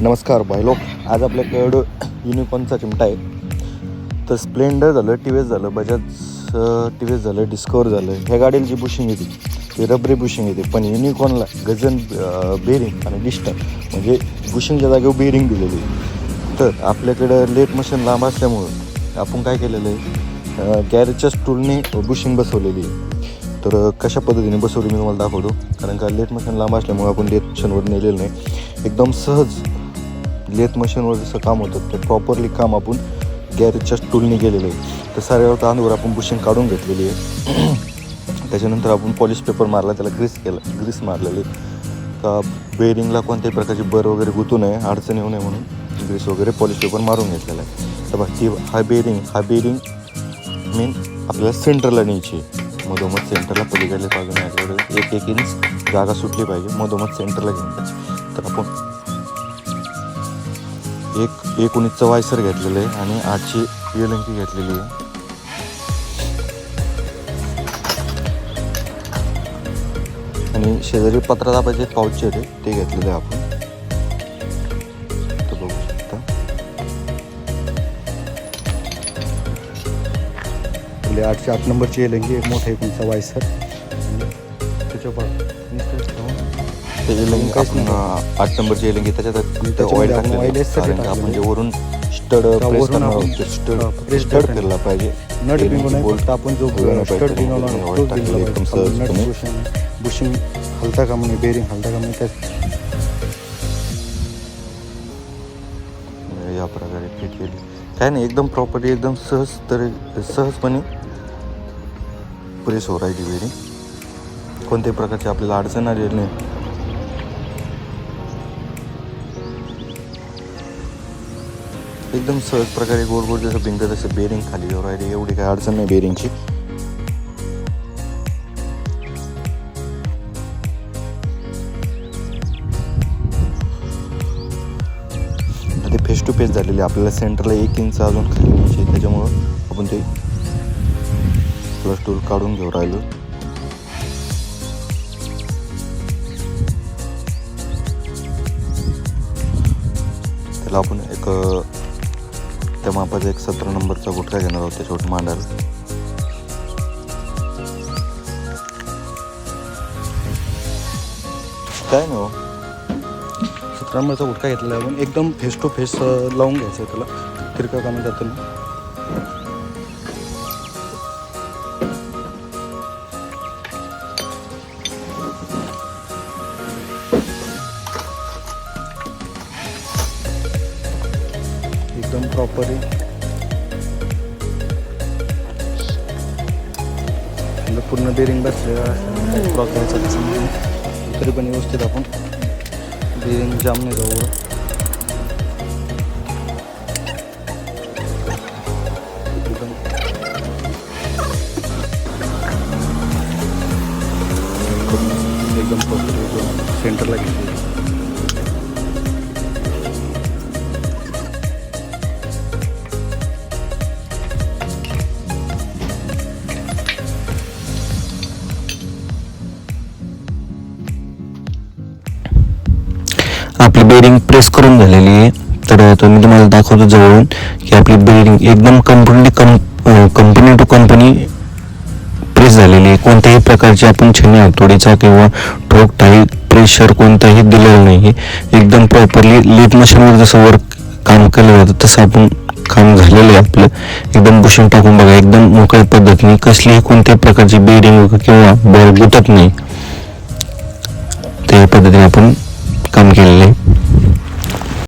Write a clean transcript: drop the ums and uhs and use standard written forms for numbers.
नमस्कार भाई लोक, आज आपल्याकडं युनिकॉर्नचा चिमटा आहे. तर स्प्लेंडर झालं, टी व्ही एस झालं, बजाज टी व्ही एस झालं, डिस्कवर झालं, ह्या गाडीला जी बुशिंग येते ती रबरी बुशिंग येते. पण युनिकॉर्नला गजन बेरिंग आणि डिस्टन म्हणजे बुशिंगच्या जागेवर बेरिंग दिलेली आहे. तर आपल्याकडं लेट मशीन लांब असल्यामुळं आपण काय केलेलं आहे, गॅरेजच्या स्टूलने बुशिंग बसवलेली आहे. तर कशा पद्धतीने बसवली मी तुम्हाला दाखवतो. कारण का लेट मशीन लांब असल्यामुळे आपण लेट मशीनवर नेलेलं नाही. एकदम सहज लेथ मशीनवर जसं काम होतं ते प्रॉपरली काम आपण गॅरेजच्या स्टूलने केलेलं आहे. तर साऱ्यावर तांदूळ आपण बुशिंग काढून घेतलेली आहे. त्याच्यानंतर आपण पॉलिश पेपर मारला, त्याला ग्रीस मारलेली का बेरिंगला कोणत्याही प्रकारची बर वगैरे गुतू नये, अडचण येऊ नये म्हणून ग्रीस वगैरे पॉलिश पेपर मारून घेतलेला आहे. तर बघ ती हा बेरिंग मेन आपल्याला सेंटरला न्यायची आहे. मधोमध सेंटरला पलीकडल्या बाजूने एक इंच जागा सुटली पाहिजे, मधोमध सेंटरला घेऊन जायचं. तर आपण एक 19चं वायसर घेतलेलं आहे आणि 8ची पिओलंकी घेतलेली आहे. आणि शेजारी पत्रा दाबायचे पाऊच आहे ते घेतलेले आहे आपण. तर बघू शकता आपले 8 नंबरची एलंगी, एक मोठा 19चा वायसर आणि त्याच्या आपण 8 नंबरची एलंगी त्याच्यात ऑइल टाकलेलं. आपण जे वरून स्टड प्रेस करणार स्टड फिरला पाहिजे, नट बिंगो नाही, फक्त आपण जो स्टड बिंगवला एकदम सहजपणे बुशिंग हलता का म्हणे, बेरिंग हलता का म्हणे, या प्रकारे फिट केली. काय नाही, एकदम प्रॉपर्ली एकदम सहजपणे प्रेस हो राहिली बेरिंग. कोणत्याही प्रकारची आपल्याला अडचण आलेली नाही. एकदम सहज प्रकारे गोल गोल जसं बिंग तसं बेरिंग खाली येऊ राहिली. एवढी काही अडचण नाही बेरिंगची. ते फेस टू फेस झालेले. आपल्याला सेंटरला 1 इंच अजून खाली न्यायची, त्याच्यामुळं आपण ते प्लस टूल काढून घेऊ राहिलो. त्याला आपण एक त्या मापाचा एक 17 नंबरचा गुटखा घेणार आहोत त्याच्यावर मांडायला. काय नाही हो, 17 नंबरचा गुटखा घेतलेला आहे आपण. एकदम फेस टू फेस लावून घ्यायचं आहे त्याला, तिरका कामी जातं. एकदम प्रॉपरली पूर्ण बेरिंग बसलेलं असल्यामुळे क्रॉस घ्यायचा त्याच्यामध्ये तरी पण व्यवस्थित आपण बेरिंग जाम नाही जाऊ. एकदम प्रॉपर सेंटरला घेतली. आपली बेरिंग प्रेस करून झालेली आहे. तर मी तुम्हाला दाखवतो जवळून की आपली बेरिंग एकदम कंपनी टू कंपनी प्रेस झालेली आहे. कोणत्याही प्रकारची आपण छेनी हातोडीचा किंवा ठोक टाई प्रेशर कोणताही दिलेलं नाही. एकदम प्रॉपरली लेथ मशीनवर जसं वर्क काम केलं जातं तसं आपण काम झालेलं आहे आपलं. एकदम बुशिंग टाकून बघा, एकदम मोकळ्या पद्धतीने कसलीही कोणत्याही प्रकारची बेरिंग किंवा बर गुतत नाही. त्या पद्धतीने आपण काम केलेलं आहे.